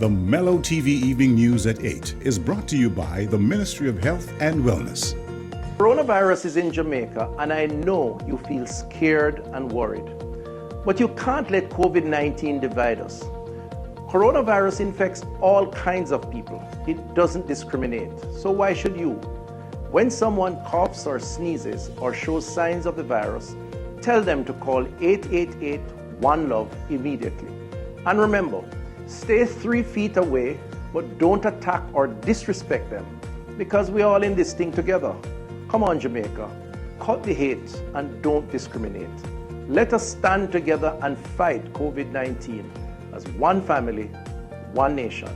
The Mellow TV Evening News at 8 is brought to you by the Ministry of Health and Wellness. Coronavirus is in Jamaica, and I know you feel scared and worried. But you can't let COVID-19 divide us. Coronavirus infects all kinds of people. It doesn't discriminate. So why should you? When someone coughs or sneezes or shows signs of the virus, tell them to call 888-1-LOVE immediately. And remember, stay 3 feet away, but don't attack or disrespect them, because we're all in this thing together. Come on, Jamaica, cut the hate and don't discriminate. Let us stand together and fight COVID-19 as one family, one nation.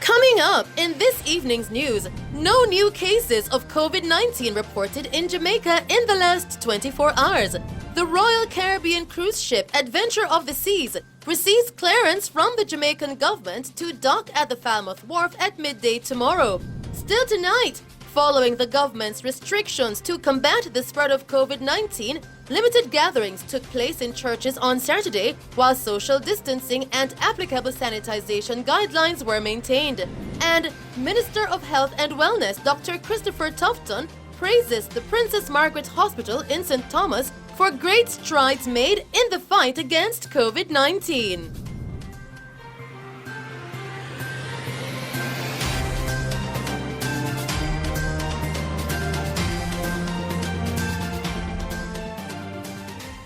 Coming up in this evening's news, no new cases of COVID-19 reported in Jamaica in the last 24 hours. The Royal Caribbean cruise ship Adventure of the Seas receives clearance from the Jamaican government to dock at the Falmouth Wharf at midday tomorrow. Still tonight, following the government's restrictions to combat the spread of COVID-19, limited gatherings took place in churches on Saturday, while social distancing and applicable sanitization guidelines were maintained. And Minister of Health and Wellness Dr. Christopher Tufton praises the Princess Margaret Hospital in St. Thomas for great strides made in the fight against COVID-19.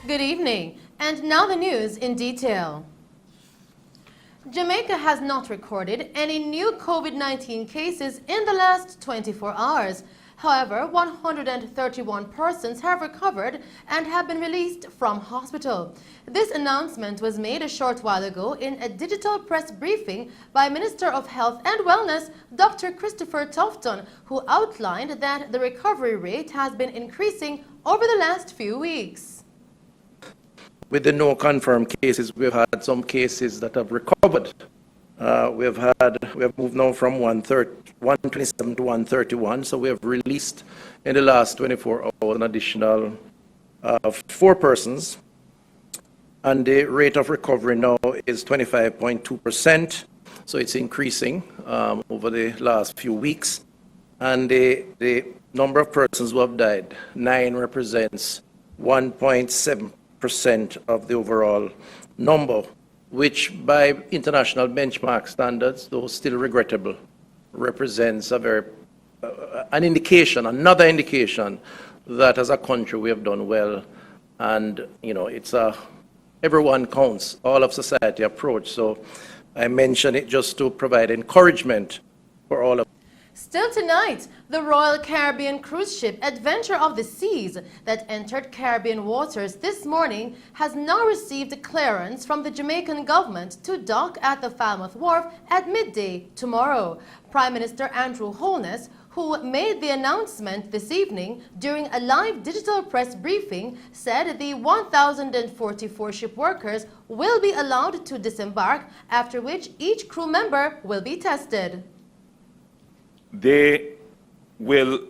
Good evening, and now the news in detail. Jamaica has not recorded any new COVID-19 cases in the last 24 hours. However, 131 persons have recovered and have been released from hospital. This announcement was made a short while ago in a digital press briefing by Minister of Health and Wellness Dr. Christopher Tufton, who outlined that the recovery rate has been increasing over the last few weeks. With the no confirmed cases, we've had some cases that have recovered. We have moved now from 127 to 131, so we have released in the last 24 hours an additional 4 persons. And the rate of recovery now is 25.2%, so it's increasing over the last few weeks. And the number of persons who have died, 9 represents 1.7% of the overall number, which by international benchmark standards, though still regrettable, represents a very another indication that as a country we have done well. And it's a everyone counts, all of society approach. So I mention it just to provide encouragement for all of. Still tonight, the Royal Caribbean cruise ship Adventure of the Seas that entered Caribbean waters this morning has now received clearance from the Jamaican government to dock at the Falmouth Wharf at midday tomorrow. Prime Minister Andrew Holness, who made the announcement this evening during a live digital press briefing, said the 1,044 ship workers will be allowed to disembark, after which each crew member will be tested. They will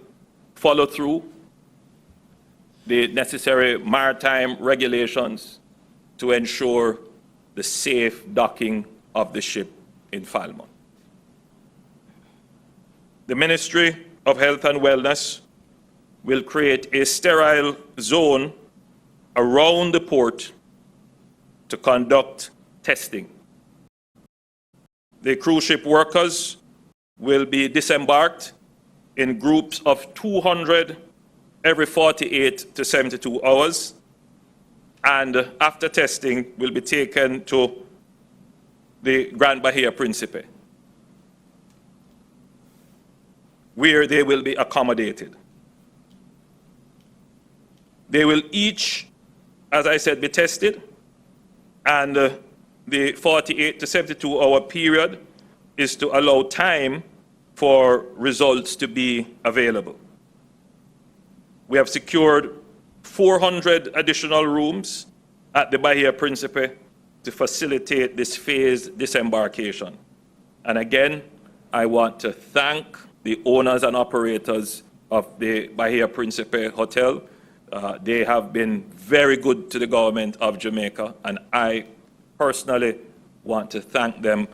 follow through the necessary maritime regulations to ensure the safe docking of the ship in Falmouth. The Ministry of Health and Wellness will create a sterile zone around the port to conduct testing. The cruise ship workers will be disembarked in groups of 200 every 48 to 72 hours, and after testing will be taken to the Grand Bahia Principe, where they will be accommodated. They will each, as I said, be tested, and the 48 to 72 hour period is to allow time for results to be available. We have secured 400 additional rooms at the Bahia Principe to facilitate this phased disembarkation. And again, I want to thank the owners and operators of the Bahia Principe Hotel They have been very good to the government of Jamaica, and I personally want to thank them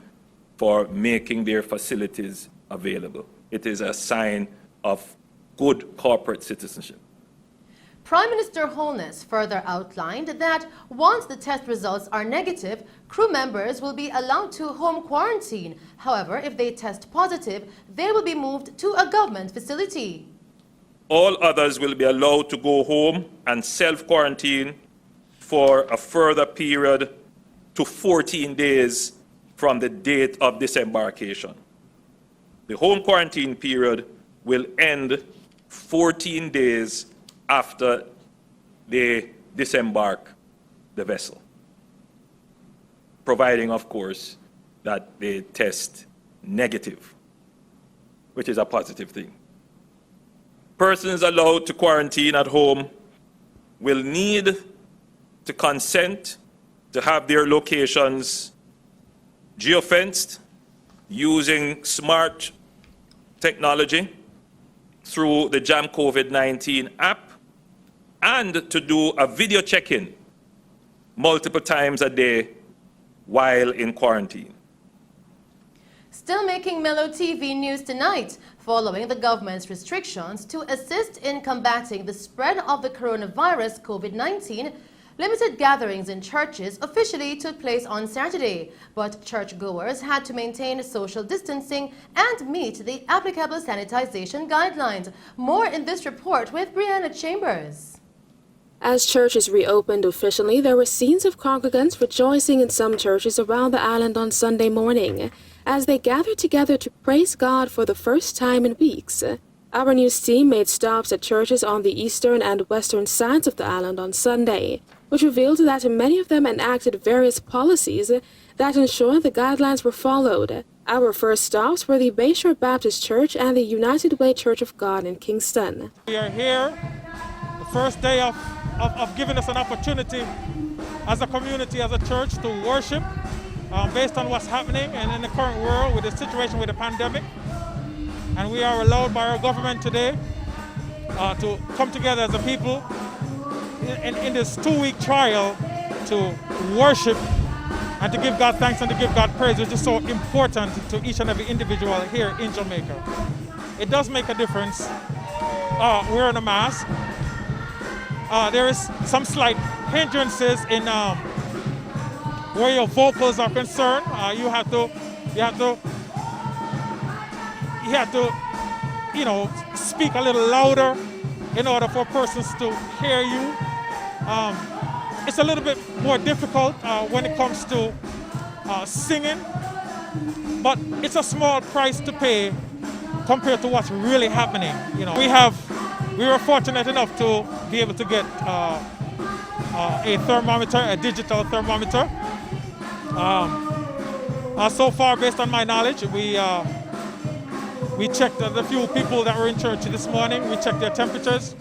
for making their facilities available. It is a sign of good corporate citizenship. Prime Minister Holness further outlined that once the test results are negative, crew members will be allowed to home quarantine. However, if they test positive, they will be moved to a government facility. All others will be allowed to go home and self-quarantine for a further period to 14 days from the date of disembarkation. The home quarantine period will end 14 days after they disembark the vessel, providing, of course, that they test negative, which is a positive thing. Persons allowed to quarantine at home will need to consent to have their locations geofenced using smart technology through the JAM COVID-19 app, and to do a video check-in multiple times a day while in quarantine. Still making Mellow TV news tonight, following the government's restrictions to assist in combating the spread of the coronavirus COVID-19, limited gatherings in churches officially took place on Saturday, but churchgoers had to maintain social distancing and meet the applicable sanitization guidelines. More in this report with Brianna Chambers. As churches reopened officially, there were scenes of congregants rejoicing in some churches around the island on Sunday morning as they gathered together to praise God for the first time in weeks. Our news team made stops at churches on the eastern and western sides of the island on Sunday, which revealed that many of them enacted various policies that ensured the guidelines were followed. Our first stops were the Bayshore Baptist Church and the United Way Church of God in Kingston. We are here, the first day of giving us an opportunity as a community, as a church, to worship based on what's happening and in the current world with the situation with the pandemic. And we are allowed by our government today to come together as a people in this 2-week trial to worship and to give God thanks and to give God praise, which is so important to each and every individual here in Jamaica. It does make a difference wearing a mask. There is some slight hindrances in where your vocals are concerned. You have to, speak a little louder in order for persons to hear you. It's a little bit more difficult when it comes to singing, but it's a small price to pay compared to what's really happening. We were fortunate enough to be able to get a thermometer, a digital thermometer. So far, based on my knowledge, we checked the few people that were in church this morning. We checked their temperatures.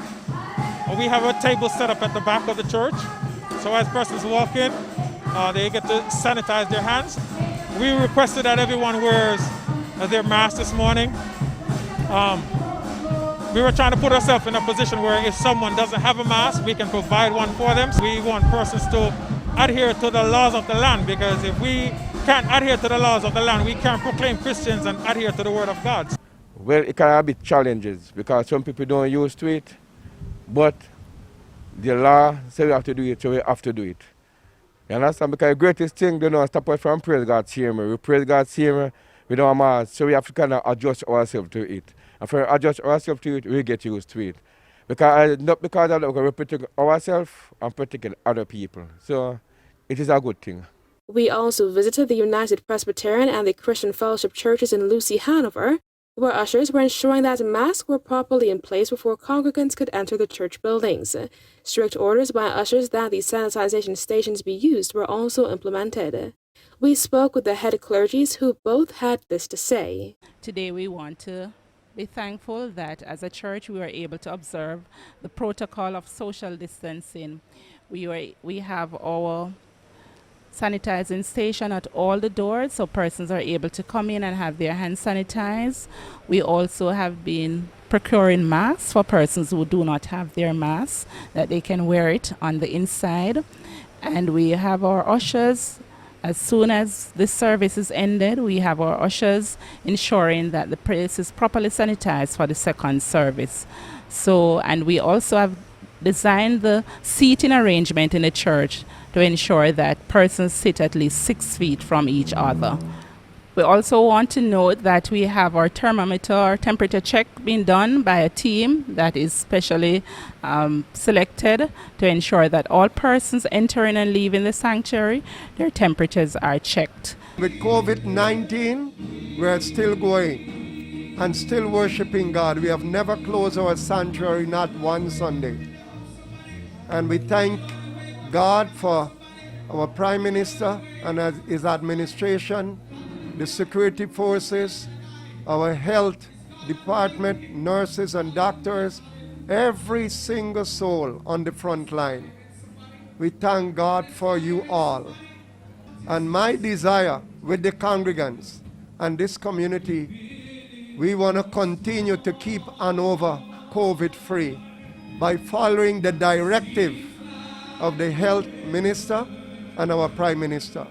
We have a table set up at the back of the church, so as persons walk in, they get to sanitize their hands. We requested that everyone wears their mask this morning. We were trying to put ourselves in a position where if someone doesn't have a mask, we can provide one for them. So we want persons to adhere to the laws of the land, because if we can't adhere to the laws of the land, we can't proclaim Christians and adhere to the word of God. Well, it can be challenges because some people don't used to it, but the law says we have to do it, so we have to do it. You understand? Because the greatest thing, stop us from praise God's hearing. We praise God's hearing with our mask, so we have to kind of adjust ourselves to it. And for adjust ourselves to it, we get used to it. Not because of that, we're protecting ourselves and protecting other people. So it is a good thing. We also visited the United Presbyterian and the Christian Fellowship churches in Lucy, Hanover, where ushers were ensuring that masks were properly in place before congregants could enter the church buildings. Strict orders by ushers that the sanitization stations be used were also implemented. We spoke with the head clergies who both had this to say. Today we want to be thankful that as a church we were able to observe the protocol of social distancing. We have our sanitizing station at all the doors, so persons are able to come in and have their hands sanitized. We also have been procuring masks for persons who do not have their masks, that they can wear it on the inside. And we have our ushers, as soon as this service is ended, we have our ushers ensuring that the place is properly sanitized for the second service. So, and we also have designed the seating arrangement in the church to ensure that persons sit at least 6 feet from each other. We also want to note that we have our thermometer, our temperature check being done by a team that is specially selected to ensure that all persons entering and leaving the sanctuary, their temperatures are checked. With COVID-19, we're still going and still worshiping God. We have never closed our sanctuary, not one Sunday. And we thank God for our Prime Minister and his administration, the security forces, our health department, nurses and doctors, every single soul on the front line. We thank God for you all. And my desire with the congregants and this community, we want to continue to keep Hanover COVID-free by following the directive of the health minister and our Prime Minister.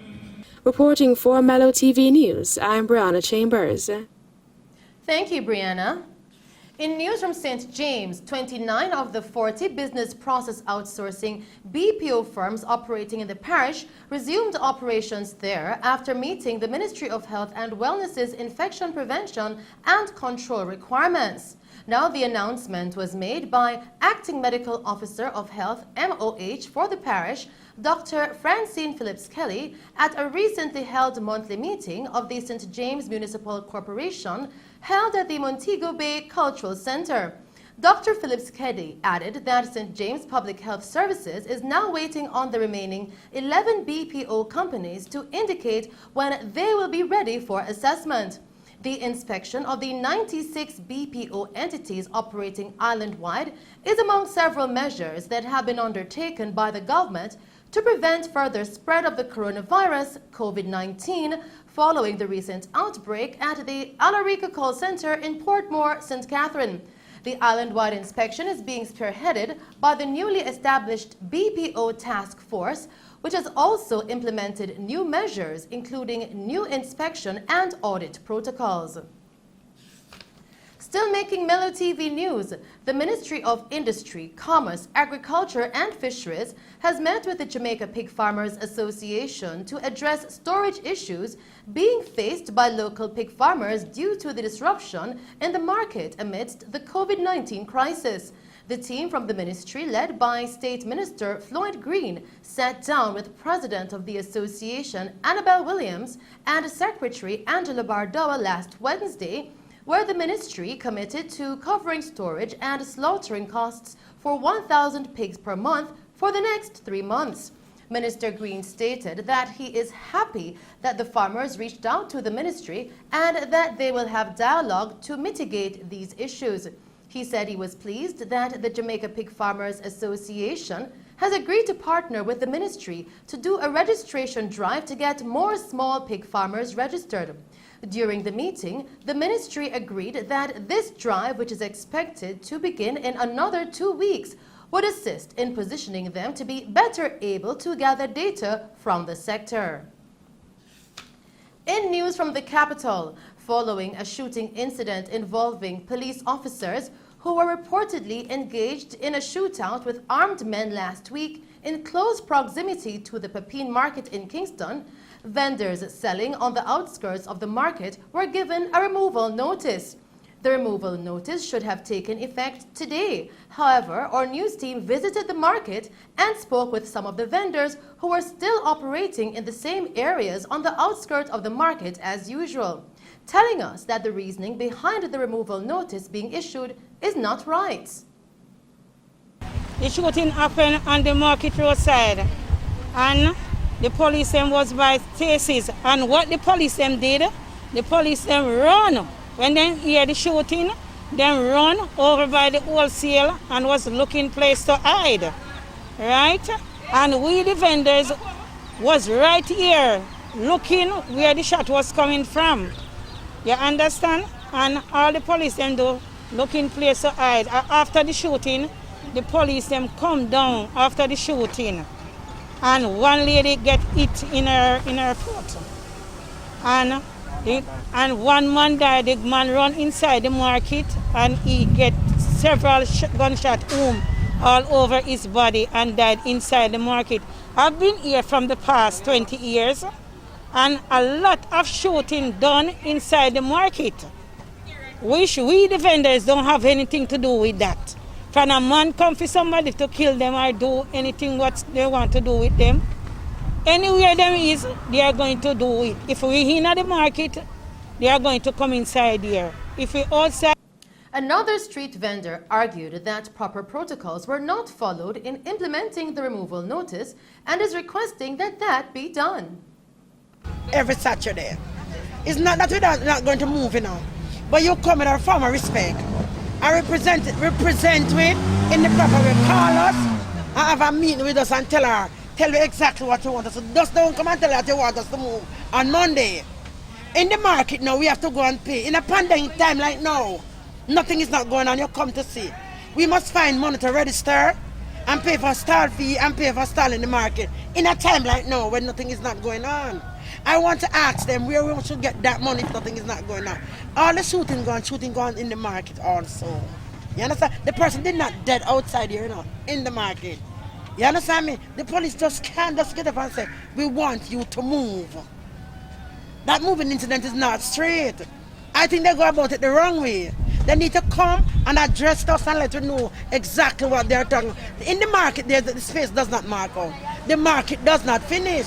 Reporting for Mellow TV News, I'm Brianna Chambers. Thank you, Brianna. In news from St. James, 29 of the 40 business process outsourcing BPO firms operating in the parish resumed operations there after meeting the Ministry of Health and Wellness's infection prevention and control requirements. Now, the announcement was made by Acting Medical Officer of Health, MOH, for the parish, Dr. Francine Phillips-Kelly, at a recently held monthly meeting of the St. James Municipal Corporation held at the Montego Bay Cultural Center. Dr. Phillips-Kelly added that St. James Public Health Services is now waiting on the remaining 11 BPO companies to indicate when they will be ready for assessment. The inspection of the 96 BPO entities operating island-wide is among several measures that have been undertaken by the government to prevent further spread of the coronavirus, COVID-19, following the recent outbreak at the Alarica Call Center in Portmore, St. Catherine. The island-wide inspection is being spearheaded by the newly established BPO Task Force, which has also implemented new measures, including new inspection and audit protocols. Still making Mellow TV news, the Ministry of Industry, Commerce, Agriculture and Fisheries has met with the Jamaica Pig Farmers Association to address storage issues being faced by local pig farmers due to the disruption in the market amidst the COVID-19 crisis. The team from the ministry, led by State Minister Floyd Green, sat down with President of the Association, Annabel Williams, and Secretary Angela Bardoa last Wednesday, where the ministry committed to covering storage and slaughtering costs for 1,000 pigs per month for the next 3 months. Minister Green stated that he is happy that the farmers reached out to the ministry and that they will have dialogue to mitigate these issues. He said he was pleased that the Jamaica Pig Farmers Association has agreed to partner with the ministry to do a registration drive to get more small pig farmers registered. During the meeting, the ministry agreed that this drive, which is expected to begin in another 2 weeks, would assist in positioning them to be better able to gather data from the sector. In news from the capital, following a shooting incident involving police officers who were reportedly engaged in a shootout with armed men last week in close proximity to the Pepin Market in Kingston, vendors selling on the outskirts of the market were given a removal notice. The removal notice should have taken effect today. However, our news team visited the market and spoke with some of the vendors who were still operating in the same areas on the outskirts of the market as usual, telling us that the reasoning behind the removal notice being issued is not right. The shooting happened on the market roadside, and the police was by Stacy's. And what the police did, the police run. When they hear the shooting, they run over by the wholesale and was looking place to hide, right? And we, the vendors, was right here looking where the shot was coming from. You understand? And all the police do looking place to hide. After the shooting, the police them come down after the shooting, and one lady get hit in her foot, and one man died. The man run inside the market and he get several gunshot wound all over his body and died inside the market. I've been here from the past 20 years, and a lot of shooting done inside the market. We the vendors don't have anything to do with that. Can a man come for somebody to kill them or do anything what they want to do with them? Anywhere them is, they are going to do it. If we in the market, they are going to come inside here. If we outside. Another street vendor argued that proper protocols were not followed in implementing the removal notice and is requesting that that be done. Every Saturday. It's not that we're not going to move, you know, but you come with a form of respect. I represent we in the proper way. Call us and have a meeting with us and tell you exactly what you want us to do. Just don't come and tell us that you want us to move on Monday. In the market now, we have to go and pay. In a pandemic time like now, nothing is not going on, you come to see. We must find money to register and pay for stall fee and pay for stall in the market. In a time like now when nothing is not going on. I want to ask them where we should get that money if nothing is not going on. All the shooting going in the market also. You understand? The person did not dead outside here, you know, in the market. You understand me? The police just can't just get up and say, we want you to move. That moving incident is not straight. I think they go about it the wrong way. They need to come and address us and let us know exactly what they're talking about. In the market, the space does not mark out. The market does not finish.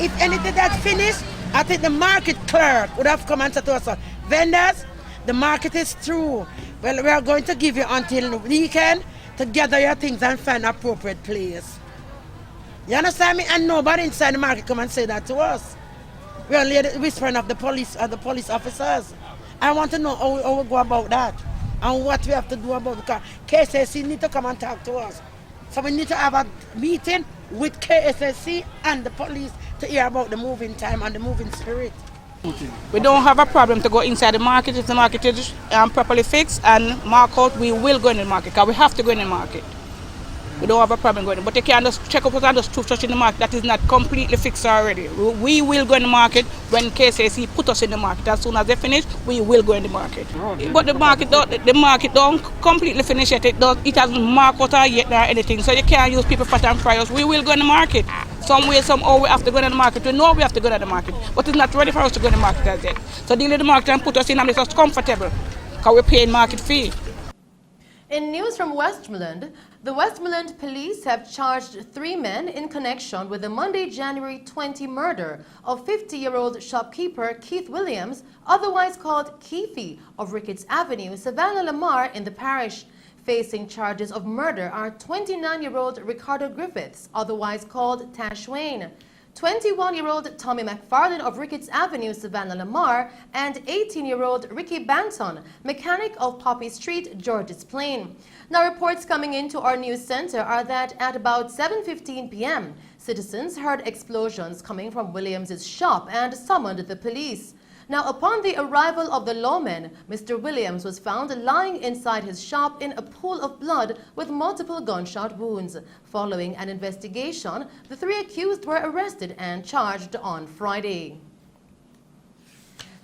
If anything that finished, I think the market clerk would have come and said to us, vendors, the market is through. Well, we are going to give you until the weekend to gather your things and find an appropriate place. You understand me? And nobody inside the market come and say that to us. We are only whispering of the police officers. I want to know how we go about that and what we have to do about it, because KSSC need to come and talk to us. So we need to have a meeting with KSSC and the police to hear about the moving time and the moving spirit. We don't have a problem to go inside the market if the market is properly fixed and mark out. We will go in the market because we have to go in the market. We don't have a problem going in, but they can't just check up and just touch in the market that is not completely fixed already. We will go in the market when KSAC put us in the market. As soon as they finish, we will go in the market. But the market don't completely finish yet. It hasn't marked out yet or anything, so you can't use people fat and fryers. We will go in the market. Some way, somehow we have to go in the market. We know we have to go in the market, but it's not ready for us to go in the market as yet. So deal with the market and put us in and make us comfortable because we're paying market fee. In news from Westmoreland, the Westmoreland police have charged 3 men in connection with the Monday, January 20 murder of 50-year-old shopkeeper Keith Williams, otherwise called Keefy, of Ricketts Avenue, Savannah Lamar in the parish. Facing charges of murder are 29-year-old Ricardo Griffiths, otherwise called Tash Wayne, 21-year-old Tommy McFarlane of Ricketts Avenue, Savannah Lamar, and 18-year-old Ricky Banton, mechanic of Poppy Street, Georges Plain. Now, reports coming into our news center are that at about 7:15 p.m., citizens heard explosions coming from Williams' shop and summoned the police. Now, upon the arrival of the lawmen, Mr. Williams was found lying inside his shop in a pool of blood with multiple gunshot wounds. Following an investigation, the 3 accused were arrested and charged on Friday.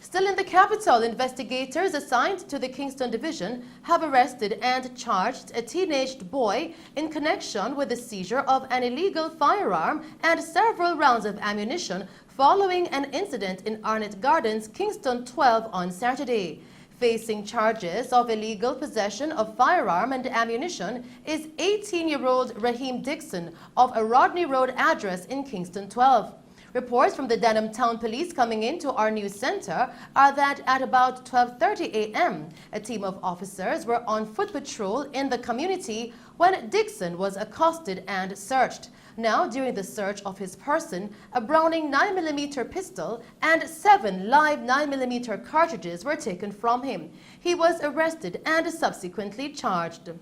Still in the capital, investigators assigned to the Kingston Division have arrested and charged a teenaged boy in connection with the seizure of an illegal firearm and several rounds of ammunition following an incident in Arnett Gardens, Kingston 12 on Saturday. Facing charges of illegal possession of firearm and ammunition is 18-year-old Raheem Dixon of a Rodney Road address in Kingston 12. Reports from the Denham Town Police coming into our news center are that at about 12:30 a.m., a team of officers were on foot patrol in the community when Dixon was accosted and searched. Now, during the search of his person, a Browning 9mm pistol and 7 live 9mm cartridges were taken from him. He was arrested and subsequently charged.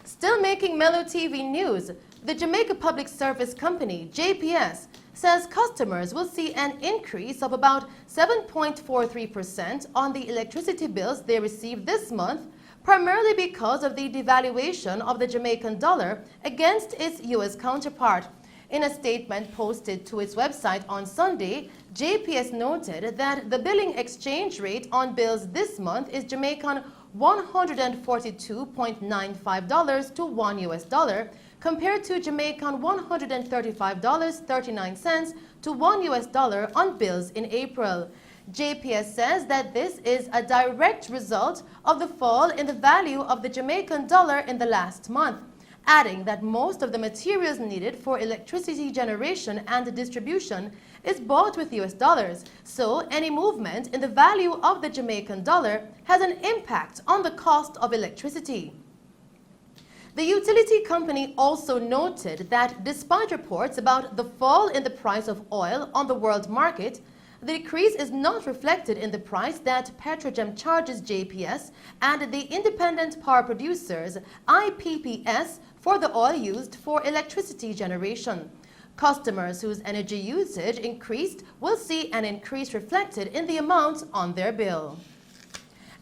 Still making Mellow TV news, the Jamaica Public Service Company, JPS, says customers will see an increase of about 7.43% on the electricity bills they received this month, primarily because of the devaluation of the Jamaican dollar against its U.S. counterpart. In a statement posted to its website on Sunday, JPS noted that the billing exchange rate on bills this month is Jamaican $142.95 to $1 compared to Jamaican $135.39 to $1 on bills in April. JPS says that this is a direct result of the fall in the value of the Jamaican dollar in the last month, adding that most of the materials needed for electricity generation and distribution is bought with US dollars, so any movement in the value of the Jamaican dollar has an impact on the cost of electricity. The utility company also noted that despite reports about the fall in the price of oil on the world market, the decrease is not reflected in the price that Petrogem charges JPS and the Independent Power Producers, IPPS, for the oil used for electricity generation. Customers whose energy usage increased will see an increase reflected in the amount on their bill.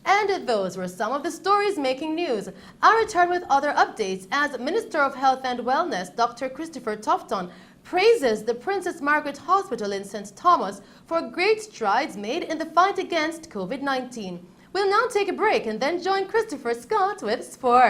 And those were some of the stories making news. I'll return with other updates as Minister of Health and Wellness, Dr. Christopher Tufton, praises the Princess Margaret Hospital in St. Thomas for great strides made in the fight against COVID-19. We'll now take a break and then join Christopher Scott with sports.